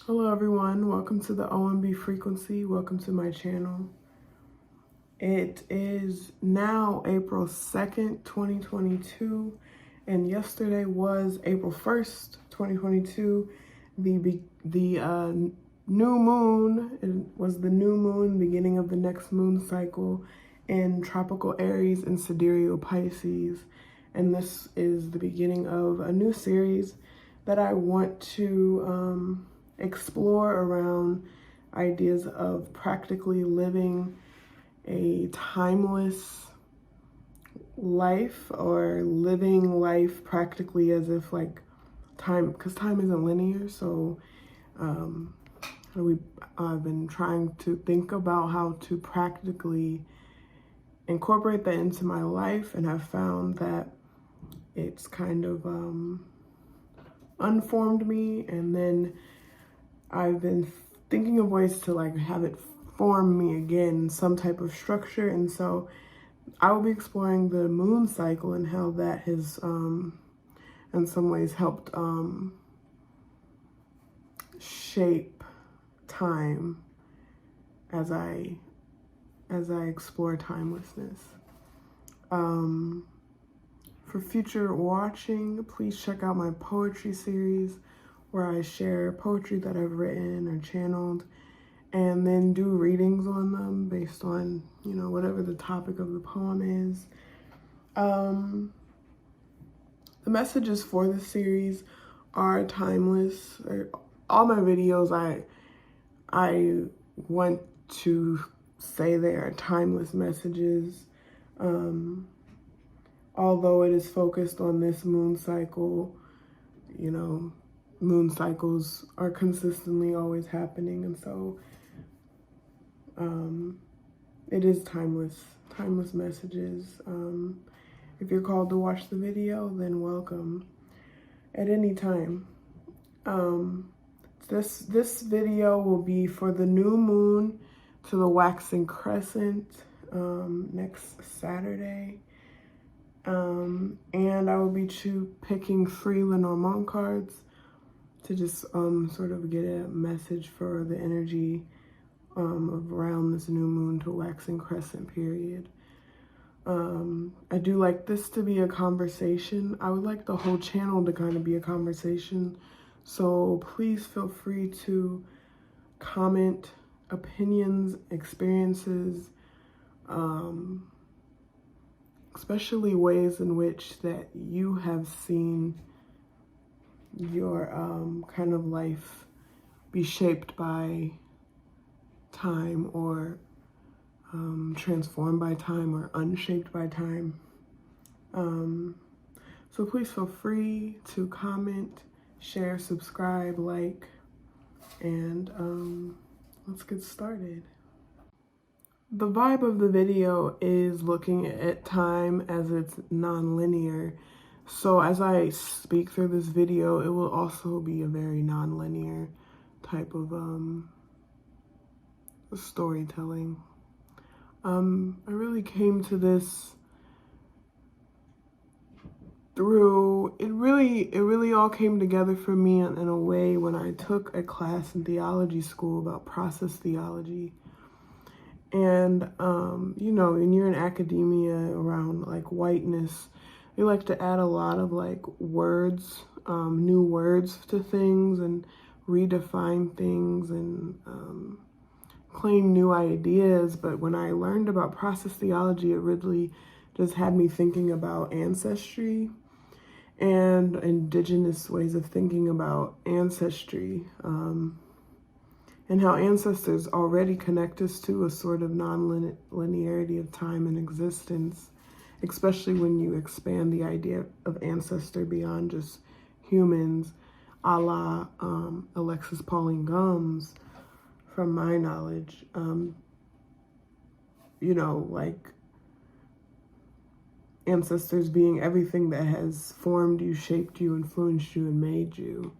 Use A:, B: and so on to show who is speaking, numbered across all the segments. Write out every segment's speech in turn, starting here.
A: Hello everyone, welcome to the OMB frequency, welcome to my channel. It is now April 2nd, 2022, and yesterday was April 1st, 2022. The new moon, it was the new moon, beginning of the next moon cycle in tropical Aries and sidereal Pisces. And this is the beginning of a new series that I want to explore around ideas of practically living a timeless life, or living life practically as if like time, because time isn't linear. So I've been trying to think about how to practically incorporate that into my life, and I've found that it's kind of unformed me, and then I've been thinking of ways to like have it form me again, some type of structure. And so I will be exploring the moon cycle and how that has in some ways helped shape time as I explore timelessness. For future watching, please check out my poetry series, where I share poetry that I've written or channeled, and then do readings on them based on, you know, whatever the topic of the poem is. The messages for the series are timeless. All my videos, I want to say they are timeless messages. Although it is focused on this moon cycle, you know, moon cycles are consistently always happening, and so it is timeless messages. If you're called to watch the video, then welcome at any time. This video will be for the new moon to the waxing crescent next Saturday. And I will be picking 3 Lenormand cards to just sort of get a message for the energy of around this new moon to waxing crescent period. I do like this to be a conversation. I would like the whole channel to kind of be a conversation. So please feel free to comment opinions, experiences, especially ways in which that you have seen your kind of life be shaped by time, or transformed by time, or unshaped by time. So please feel free to comment, share, subscribe, like, and let's get started. The vibe of the video is looking at time as it's non-linear. So as I speak through this video, it will also be a very non-linear type of storytelling. I really came to this through, it really all came together for me in a way when I took a class in theology school about process theology. And, you know, when you're in academia around like whiteness, they like to add a lot of like words, new words to things, and redefine things, and claim new ideas. But when I learned about process theology, it really just had me thinking about ancestry and indigenous ways of thinking about ancestry, and how ancestors already connect us to a sort of non-linearity of time and existence, especially when you expand the idea of ancestor beyond just humans, a la Alexis Pauline Gumbs, from my knowledge. You know, like ancestors being everything that has formed you, shaped you, influenced you, and made you.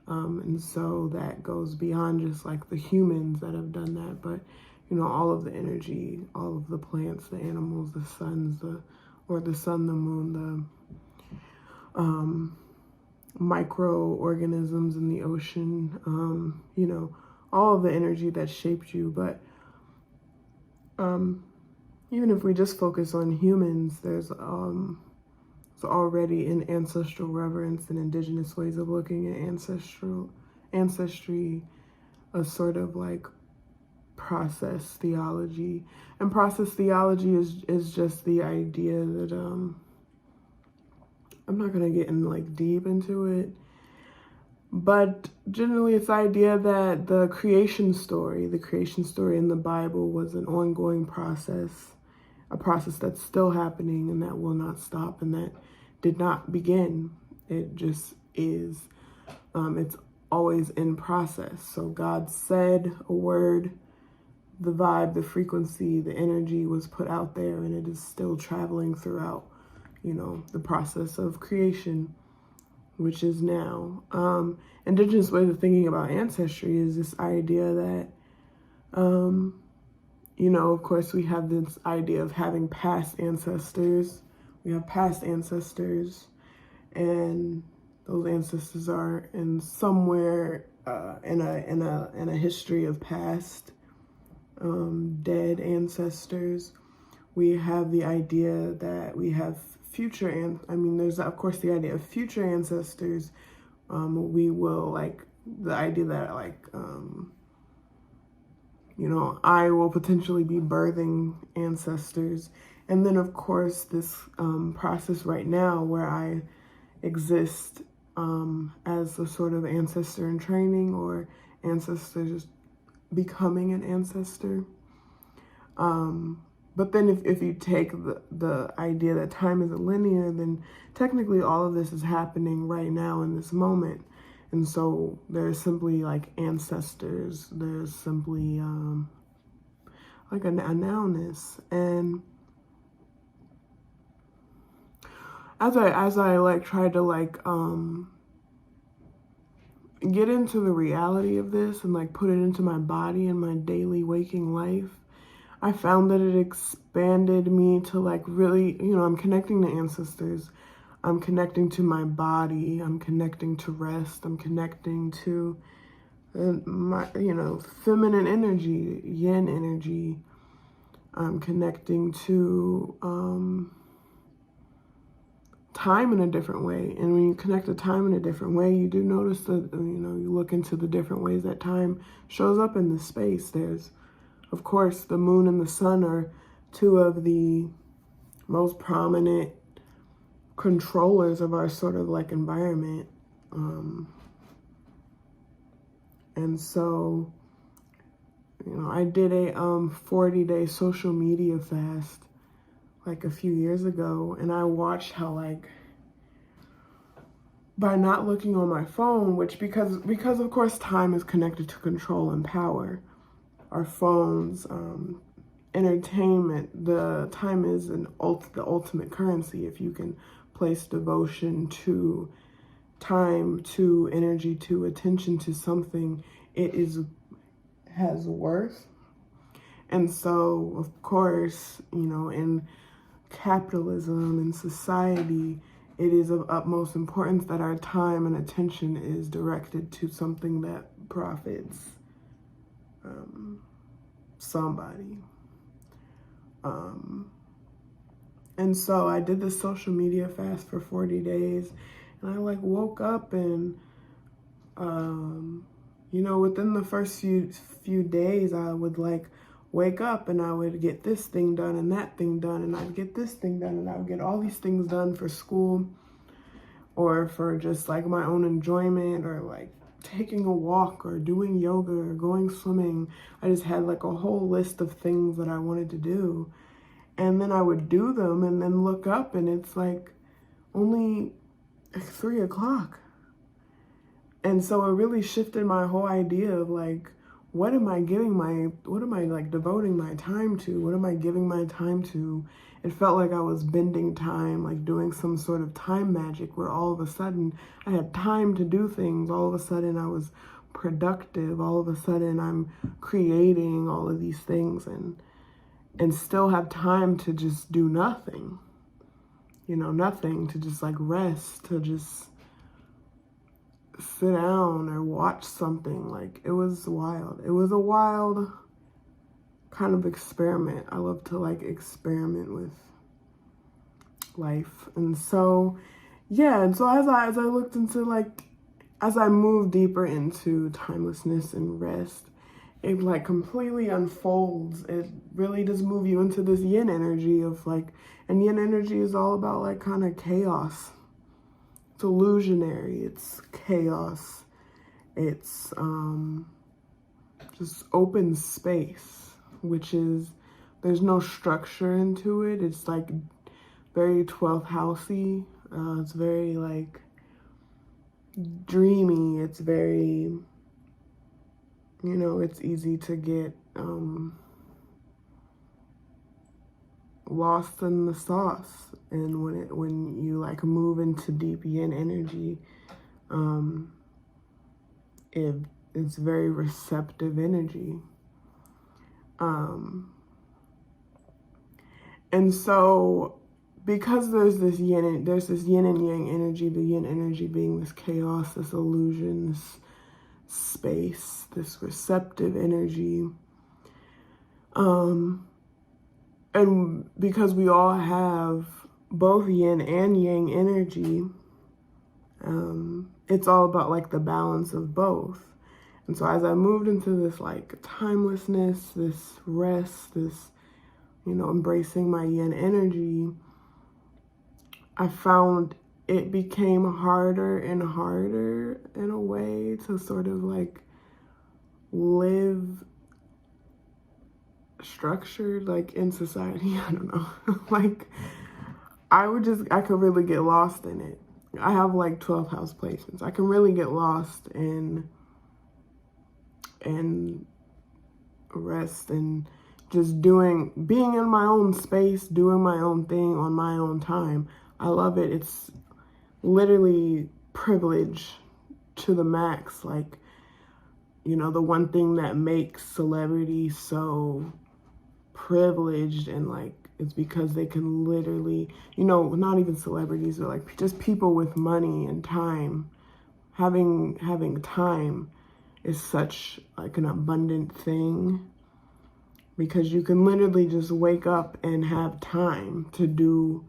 A: And so that goes beyond just like the humans that have done that, but you know, all of the energy, all of the plants, the animals, the suns, the sun, the moon, the microorganisms in the ocean, you know, all of the energy that shaped you. But even if we just focus on humans, there's already in ancestral reverence and indigenous ways of looking at ancestry, a sort of like process theology. And process theology is just the idea that I'm not gonna get in like deep into it, but generally it's the idea that the creation story in the Bible was an ongoing process, a process that's still happening and that will not stop and that did not begin. It just is. It's always in process. So God said a word, the vibe, the frequency, the energy was put out there, and it is still traveling throughout, you know, the process of creation, which is now. Indigenous ways of thinking about ancestry is this idea that, you know, of course, we have this idea of having past ancestors. We have past ancestors, and those ancestors are in somewhere in a history of past dead ancestors. We have the idea that we have future, and I mean, there's of course the idea of future ancestors. We will, like, the idea that, like, you know, I will potentially be birthing ancestors. And then, of course, this process right now where I exist as a sort of ancestor in training, or ancestors becoming an ancestor. But then if you take the idea that time isn't linear, then technically all of this is happening right now in this moment. And so there's simply like ancestors, there's simply like a nowness. And as I like tried to like get into the reality of this and like put it into my body and my daily waking life, I found that it expanded me to like really, you know, I'm connecting to ancestors, I'm connecting to my body, I'm connecting to rest, I'm connecting to my, you know, feminine energy, yin energy. I'm connecting to time in a different way. And when you connect to time in a different way, you do notice that, you know, you look into the different ways that time shows up in this space. There's, of course, the moon and the sun are two of the most prominent controllers of our sort of like environment. And so, you know, I did a 40-day social media fast like a few years ago, and I watched how, like, by not looking on my phone, which because of course time is connected to control and power, our phones, entertainment, the time is the ultimate currency. If you can place devotion to time, to energy, to attention to something, it has worth. And so, of course, you know, in capitalism and society, it is of utmost importance that our time and attention is directed to something that profits somebody. And so I did this social media fast for 40 days, and I like woke up and, you know, within the first few days, I would like wake up and I would get this thing done and that thing done, and I'd get this thing done, and I would get all these things done for school or for just like my own enjoyment, or like taking a walk or doing yoga or going swimming. I just had like a whole list of things that I wanted to do. And then I would do them and then look up and it's like only 3 o'clock. And so it really shifted my whole idea of like, what am I like devoting my time to? What am I giving my time to? It felt like I was bending time, like doing some sort of time magic where all of a sudden I had time to do things. All of a sudden I was productive. All of a sudden I'm creating all of these things and still have time to just do nothing. You know, nothing, to just like rest, to just sit down or watch something. Like, it was wild. It was a wild kind of experiment. I love to like experiment with life. And so, yeah, and so as I looked into like, as I moved deeper into timelessness and rest, it like completely unfolds. It really does move you into this yin energy of like, and yin energy is all about like kind of chaos. It's illusionary, it's chaos, it's just open space, which is, there's no structure into it. It's like very 12th housey. It's very like dreamy. It's very, you know, it's easy to get lost in the sauce. And when you like move into deep yin energy, it's very receptive energy. And so because there's this yin and yang energy, the yin energy being this chaos, this illusion, this space, this receptive energy, and because we all have both yin and yang energy, it's all about like the balance of both. And so as I moved into this like timelessness, this rest, this, you know, embracing my yin energy, I found it became harder and harder in a way to sort of like live structured like in society. I don't know. Like I could really get lost in it. I have like 12th house placements. I can really get lost in rest and just being in my own space, doing my own thing on my own time. I love it. It's literally privilege to the max. Like, you know, the one thing that makes celebrity so privileged and like, it's because they can literally, you know, not even celebrities, but like just people with money and time. Having time is such like an abundant thing, because you can literally just wake up and have time to do,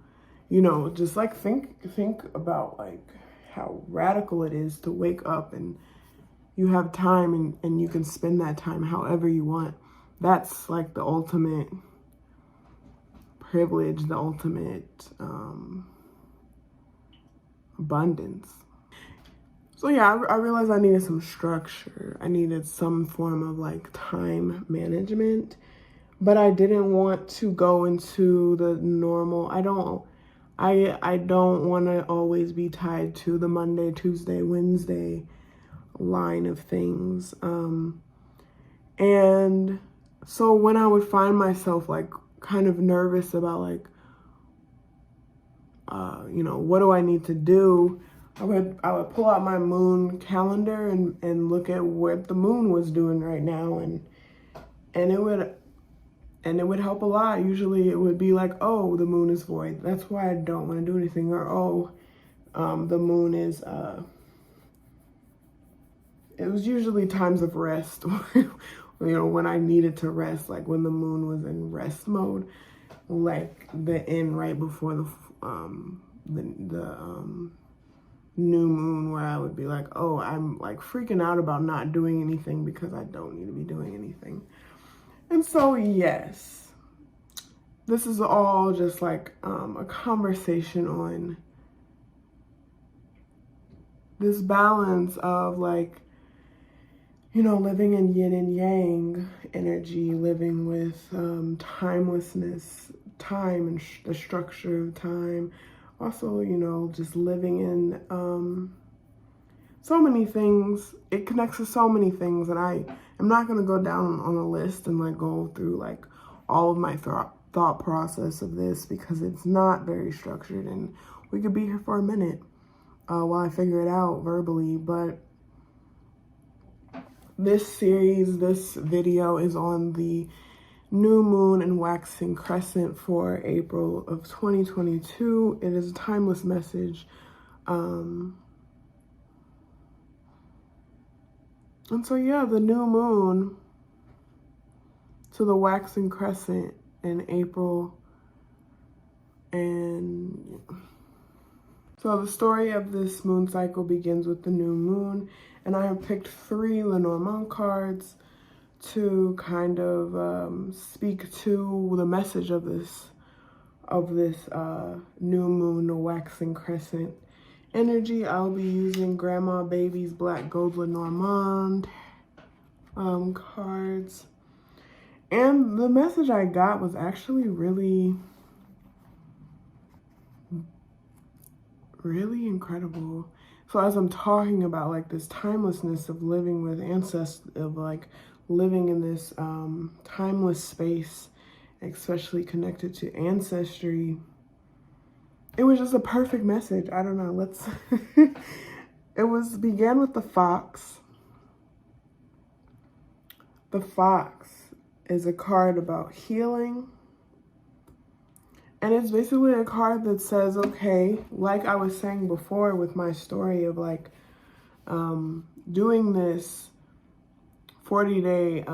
A: you know, just like think about like how radical it is to wake up and you have time and you can spend that time however you want. That's like the ultimate privilege, the ultimate abundance. So yeah, I realized I needed some structure. I needed some form of like time management, but I didn't want to go into the normal. I don't want to always be tied to the Monday, Tuesday, Wednesday line of things. And so when I would find myself like kind of nervous about like, you know, what do I need to do? I would pull out my moon calendar and look at what the moon was doing right now, and it would help a lot. Usually it would be like, oh, the moon is void. That's why I don't want to do anything. Or, oh, the moon is, it was usually times of rest, you know, when I needed to rest, like when the moon was in rest mode, like the end right before the new moon, where I would be like, oh, I'm like freaking out about not doing anything because I don't need to be doing anything. And so, yes, this is all just like a conversation on this balance of like, you know, living in yin and yang energy, living with timelessness, time and the structure of time. Also, you know, just living in so many things. It connects to so many things, and I am not going to go down on a list and like go through like all of my thought process of this, because it's not very structured, and we could be here for a minute while I figure it out verbally. But this video is on the new moon and waxing crescent for April of 2022. It is a timeless message. And so, yeah, the new moon to the waxing crescent in April. And so the story of this moon cycle begins with the new moon. And I have picked 3 Lenormand cards to kind of speak to the message of this new moon, the waxing crescent energy. I'll be using Grandma Baby's Black Gold Lenormand cards. And the message I got was actually really incredible. So as I'm talking about like this timelessness of living with ancestors, of like living in this timeless space, especially connected to ancestry, it was just a perfect message. I don't know, let's it began with the fox. The fox is a card about healing. And it's basically a card that says, okay, like I was saying before with my story of like doing this 40-day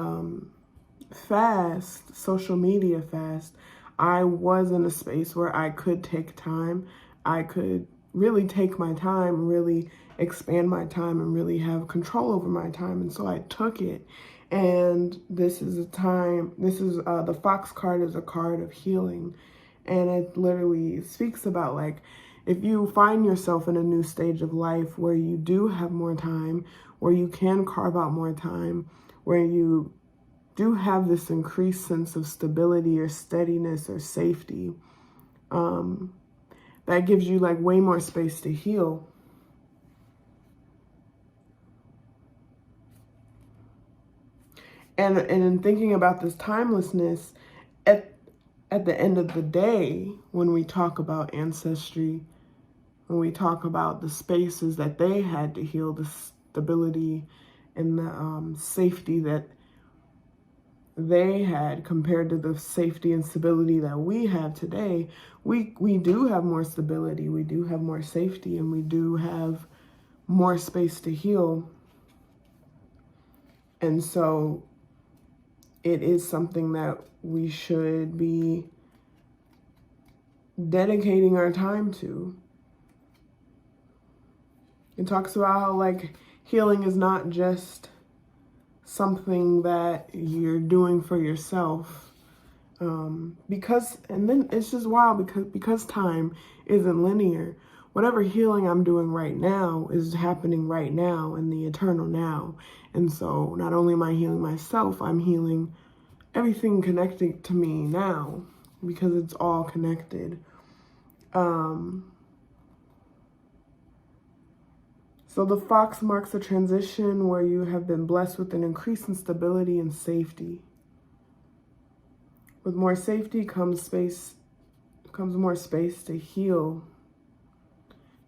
A: fast, social media fast, I was in a space where I could take time. I could really take my time, really expand my time, and really have control over my time. And so I took it. And this is a time, the fox card is a card of healing. And it literally speaks about like, if you find yourself in a new stage of life where you do have more time, where you can carve out more time, where you do have this increased sense of stability or steadiness or safety, that gives you like way more space to heal. And in thinking about this timelessness, at the end of the day, when we talk about ancestry, when we talk about the spaces that they had to heal, the stability and the safety that they had compared to the safety and stability that we have today, we do have more stability, we do have more safety, and we do have more space to heal. And so it is something that we should be dedicating our time to. It talks about how like healing is not just something that you're doing for yourself, because, and then it's just wild because time isn't linear. Whatever healing I'm doing right now is happening right now in the eternal now. And so not only am I healing myself, I'm healing everything connected to me now, because it's all connected. So the fox marks a transition where you have been blessed with an increase in stability and safety. With more safety comes more space to heal.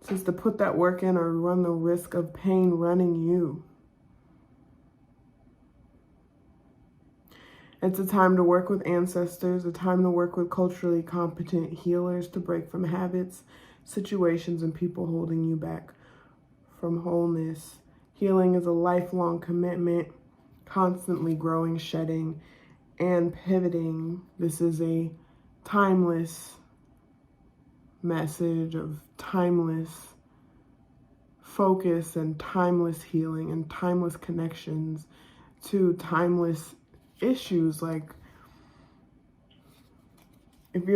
A: It says to put that work in or run the risk of pain running you. It's a time to work with ancestors, a time to work with culturally competent healers to break from habits, situations, and people holding you back from wholeness. Healing is a lifelong commitment, constantly growing, shedding, and pivoting. This is a timeless message of timeless focus and timeless healing and timeless connections to timeless issues. Like if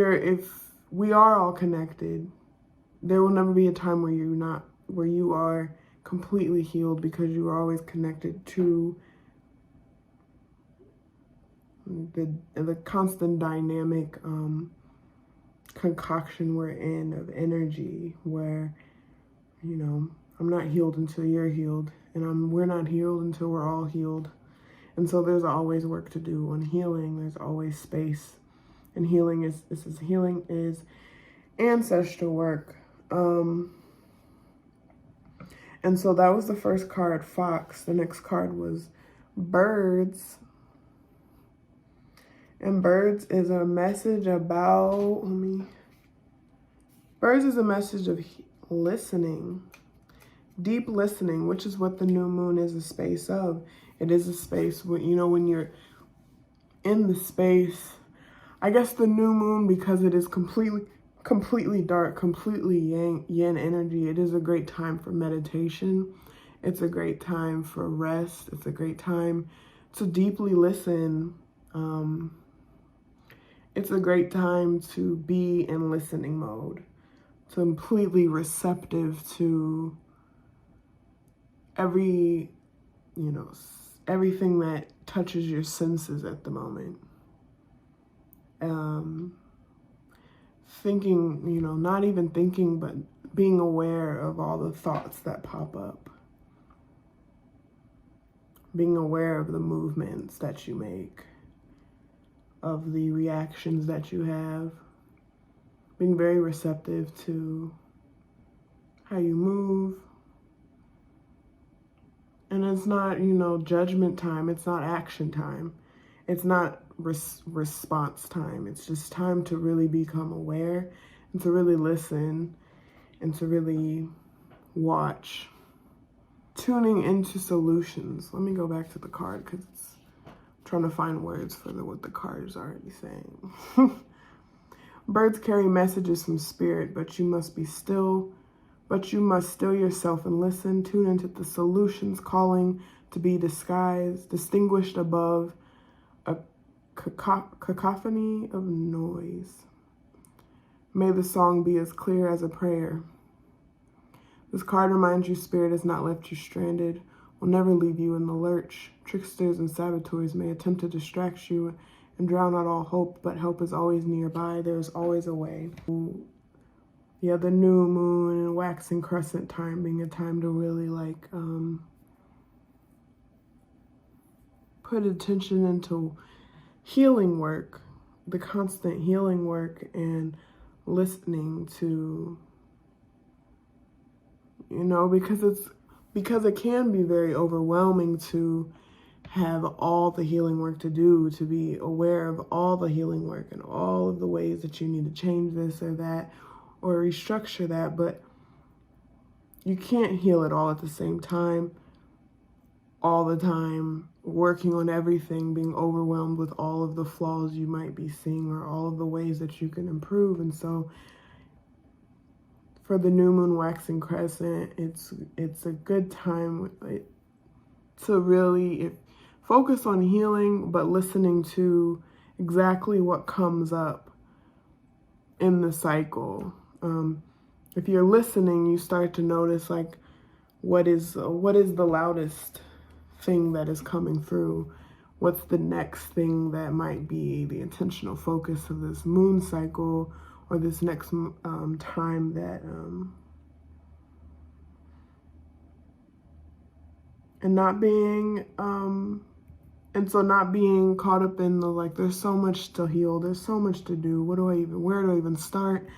A: we are all connected, there will never be a time where you are completely healed, because you are always connected to the constant dynamic concoction we're in of energy, where, you know, I'm not healed until you're healed, and we're not healed until we're all healed. And so there's always work to do on healing. There's always space. And healing is ancestral work. And so that was the first card, fox. The next card was birds. And birds is a message about, birds is a message of listening. deep listening, which is what the new moon is a space of. It is a space where, you know, when you're in the space, I guess the new moon, because it is completely dark, completely yin energy, it is a great time for meditation. It's a great time for rest. It's a great time to deeply listen. It's a great time to be in listening mode, to completely receptive to everything that touches your senses at the moment. Thinking, not even thinking, but being aware of all the thoughts that pop up. Being aware of the movements that you make, of the reactions that you have. Being very receptive to how you move. And it's not, judgment time. It's not action time. It's not response time. It's just time to really become aware and to really listen and to really watch. Tuning into solutions. Let me go back to the card because it's trying to find words for what the card is already saying. Birds carry messages from spirit, but you must still yourself and listen. Tune into the solutions calling to be distinguished above a cacophony of noise. May the song be as clear as a prayer. This card reminds you spirit has not left you stranded, will never leave you in the lurch. Tricksters and saboteurs may attempt to distract you and drown out all hope, but help is always nearby. There's always a way. Yeah, the new moon and waxing crescent time being a time to really put attention into healing work, the constant healing work, and listening to, because it can be very overwhelming to have all the healing work to do, to be aware of all the healing work and all of the ways that you need to change this or that or restructure that, but you can't heal it all at the same time, all the time, working on everything, being overwhelmed with all of the flaws you might be seeing or all of the ways that you can improve. And so for the new moon waxing crescent, it's a good time to really focus on healing, but listening to exactly what comes up in the cycle. If you're listening, you start to notice what is the loudest thing that is coming through. What's the next thing that might be the intentional focus of this moon cycle or this next time that and not being not being caught up in the there's so much to heal, there's so much to do, where do I even start?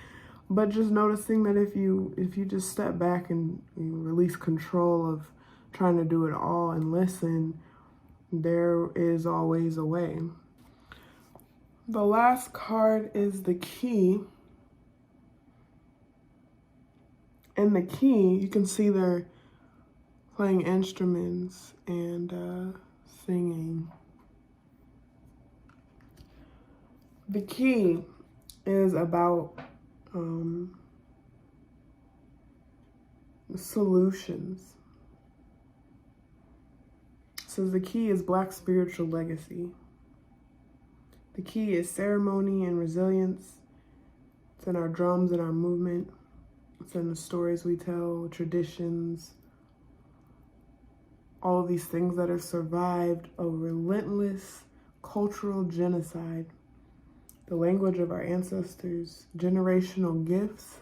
A: But just noticing that if you just step back and you release control of trying to do it all and listen, there is always a way. The last card is the key. And the key, you can see they're playing instruments and singing. The key is about solutions. It says the key is Black spiritual legacy. The key is ceremony and resilience. It's in our drums and our movement. It's in the stories we tell, traditions, all of these things that have survived a relentless cultural genocide. The language of our ancestors, generational gifts.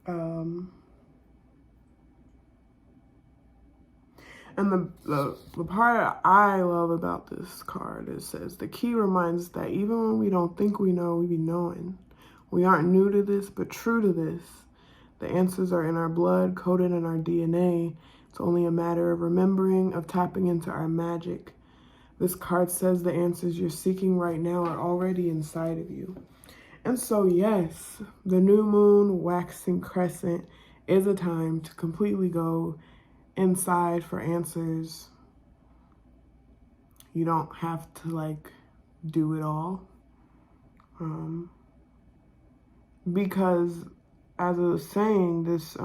A: And the part I love about this card, it says, the key reminds us that even when we don't think we know, we be knowing. We aren't new to this, but true to this. The answers are in our blood, coded in our DNA. It's only a matter of remembering, of tapping into our magic. This card says the answers you're seeking right now are already inside of you. And so, yes, the new moon waxing crescent is a time to completely go inside for answers. You don't have to like do it all. Because as I was saying, this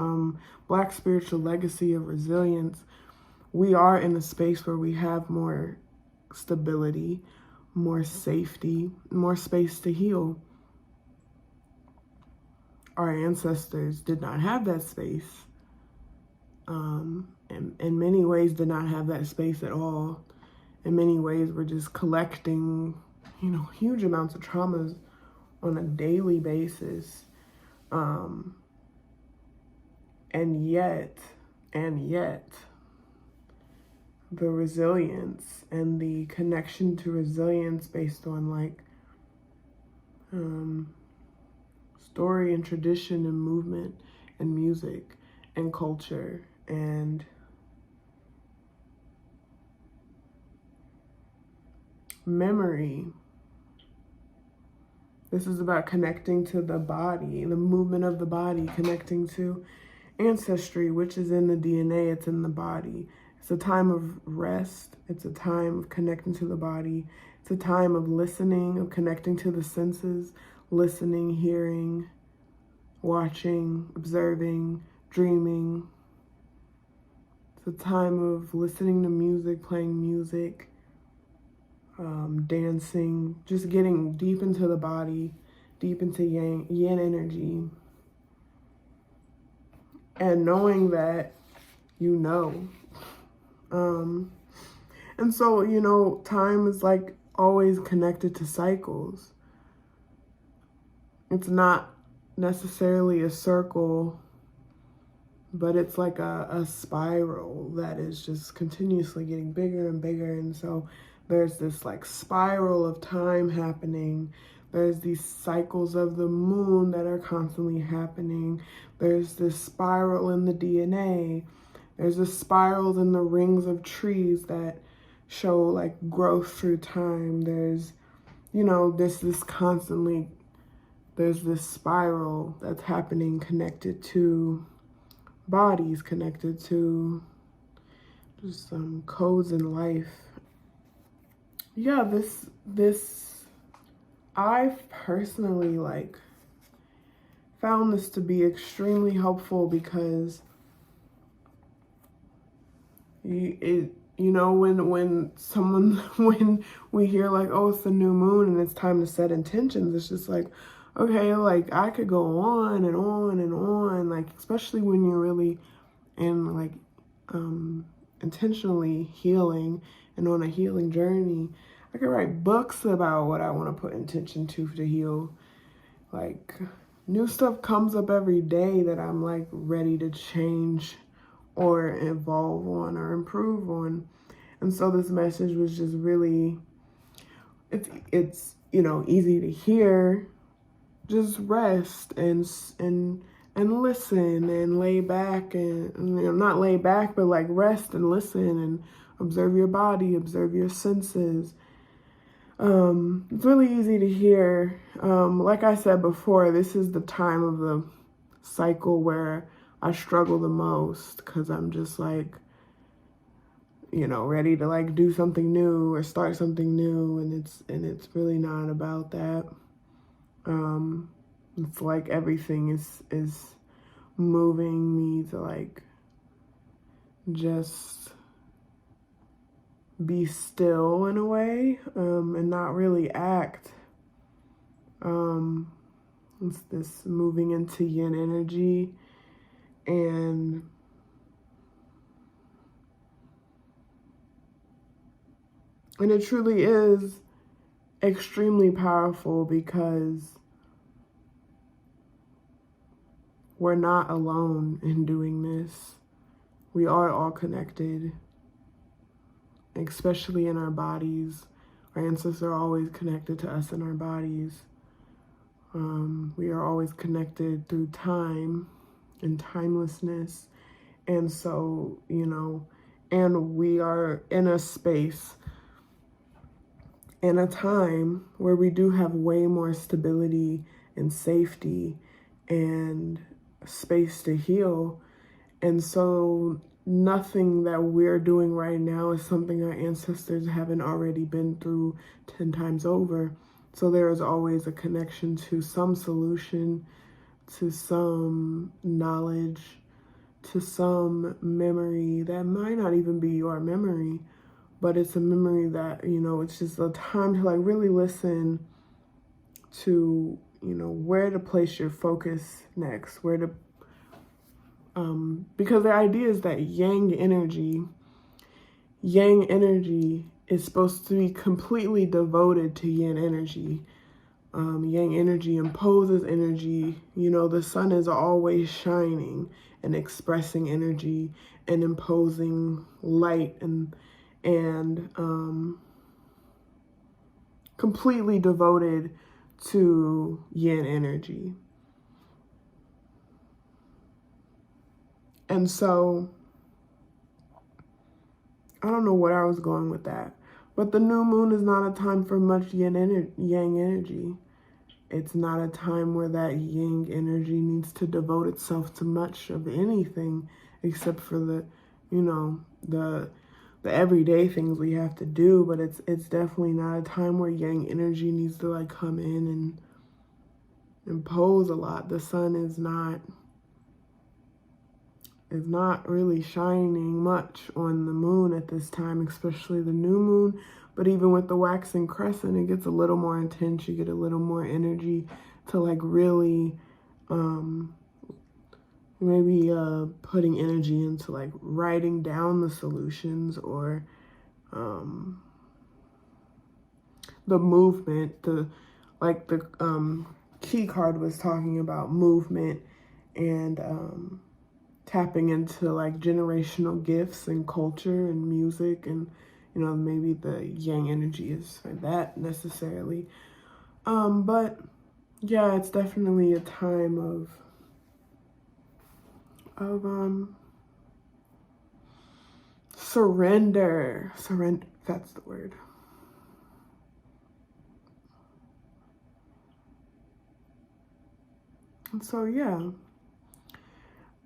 A: Black spiritual legacy of resilience, we are in a space where we have more stability, more safety, more space to heal. Our ancestors did not have that space. And in many ways did not have that space at all. In many ways, we're just collecting, you know, huge amounts of traumas on a daily basis. And yet, the resilience and the connection to resilience based on like story and tradition and movement and music and culture and memory. This is about connecting to the body, the movement of the body, connecting to ancestry, which is in the DNA, it's in the body. It's a time of rest. It's a time of connecting to the body. It's a time of listening, of connecting to the senses, listening, hearing, watching, observing, dreaming. It's a time of listening to music, playing music, dancing, just getting deep into the body, deep into yin energy. And knowing that you know. And so, you know, time is like always connected to cycles. It's not necessarily a circle, but it's like a spiral that is just continuously getting bigger and bigger. And so there's this like spiral of time happening. There's these cycles of the moon that are constantly happening. There's this spiral in the DNA. There's a spiral in the rings of trees that show like growth through time. There's, you know, there's this spiral that's happening connected to bodies, connected to just some codes in life. Yeah, this I've personally like found this to be extremely helpful because you know, when we hear like, oh, it's the new moon and it's time to set intentions, it's just like, okay, like I could go on and on and on, like especially when you're really in like intentionally healing and on a healing journey. I could write books about what I want to put intention to heal. Like new stuff comes up every day that I'm like ready to change or evolve on or improve on. And so this message was just really, it's you know, easy to hear. Just rest and listen and lay back and, you know, not lay back, but like rest and listen and observe your body, observe your senses. It's really easy to hear. Like I said before, this is the time of the cycle where I struggle the most because I'm just like, you know, ready to like do something new or start something new, and it's really not about that. It's like everything is moving me to like just be still in a way, and not really act. It's this moving into yin energy, and it truly is extremely powerful because we're not alone in doing this. We are all connected, especially in our bodies. Our ancestors are always connected to us in our bodies. We are always connected through time and timelessness. And so, you know, and we are in a space, in a time where we do have way more stability and safety and space to heal. And so nothing that we're doing right now is something our ancestors haven't already been through 10 times over. So there is always a connection to some solution, to some knowledge, to some memory that might not even be your memory, but it's a memory that, you know, it's just a time to like really listen to, you know, where to place your focus next, where to, because the idea is that yang energy is supposed to be completely devoted to yin energy. Yang energy imposes energy. You know, the sun is always shining and expressing energy and imposing light and completely devoted to yin energy. And so, I don't know where I was going with that, but the new moon is not a time for much yang energy. It's not a time where that yang energy needs to devote itself to much of anything except for the, you know, the everyday things we have to do. But it's definitely not a time where yang energy needs to like come in and impose a lot. The sun is not really shining much on the moon at this time, especially the new moon. But even with the waxing crescent, it gets a little more intense. You get a little more energy to like really maybe putting energy into like writing down the solutions, or the movement. The key card was talking about movement and tapping into like generational gifts and culture and music, and you know, maybe the yang energy is for that necessarily. But yeah, it's definitely a time of surrender. Surrender, that's the word. And so yeah,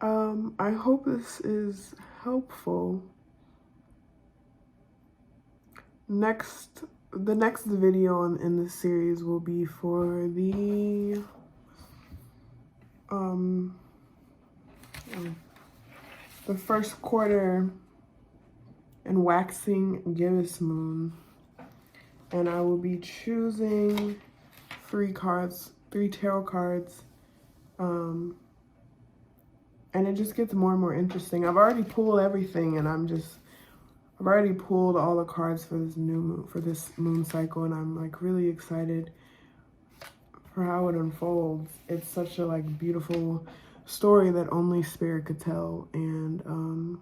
A: I hope this is helpful. The next video in this series will be for the first quarter and waxing gibbous moon, and I will be choosing 3 tarot cards, and it just gets more and more interesting. I've already pulled everything, and I've already pulled all the cards for this new moon, for this moon cycle, and I'm like really excited for how it unfolds. It's such a like beautiful story that only spirit could tell, and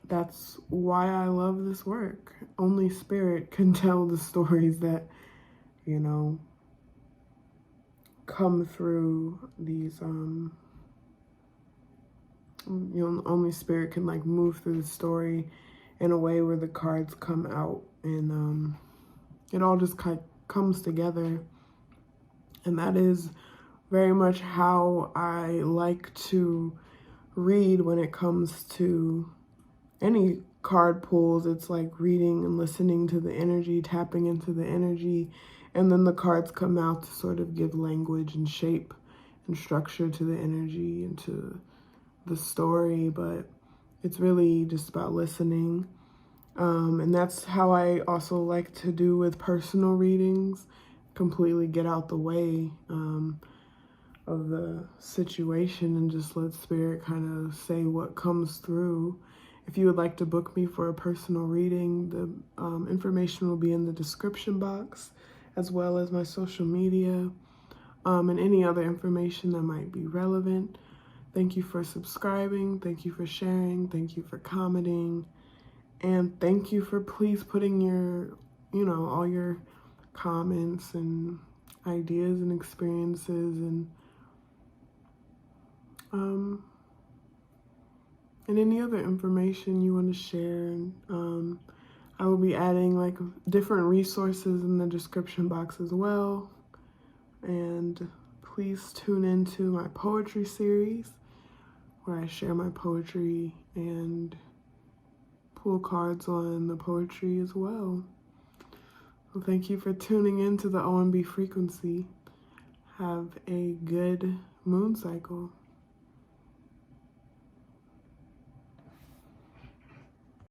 A: that's why I love this work. Only spirit can tell the stories that, you know, come through these you know, only spirit can like move through the story in a way where the cards come out, and it all just kind of comes together. And that is very much how I like to read when it comes to any card pulls. It's like reading and listening to the energy, tapping into the energy, and then the cards come out to sort of give language and shape and structure to the energy and to the story. But it's really just about listening, and that's how I also like to do with personal readings. Completely get out the way of the situation and just let spirit kind of say what comes through. If you would like to book me for a personal reading, the information will be in the description box, as well as my social media, and any other information that might be relevant. Thank you for subscribing. Thank you for sharing. Thank you for commenting. And thank you for please putting your, you know, all your comments and ideas and experiences and any other information you want to share. I will be adding like different resources in the description box as well. And please tune into my poetry series where I share my poetry and pull cards on the poetry as well. So thank you for tuning in to the OMB frequency. Have a good moon cycle.